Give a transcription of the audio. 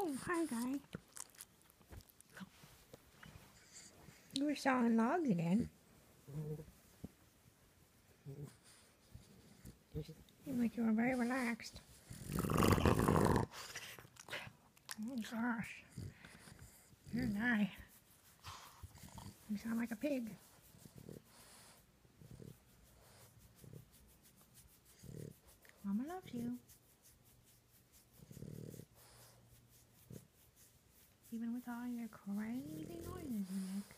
Oh, hi, guy. You were sawing logs again. Seemed like you were very relaxed. Oh, gosh. You're an eye. You sound like a pig. Mama loves you. Even with all your crazy noises you make.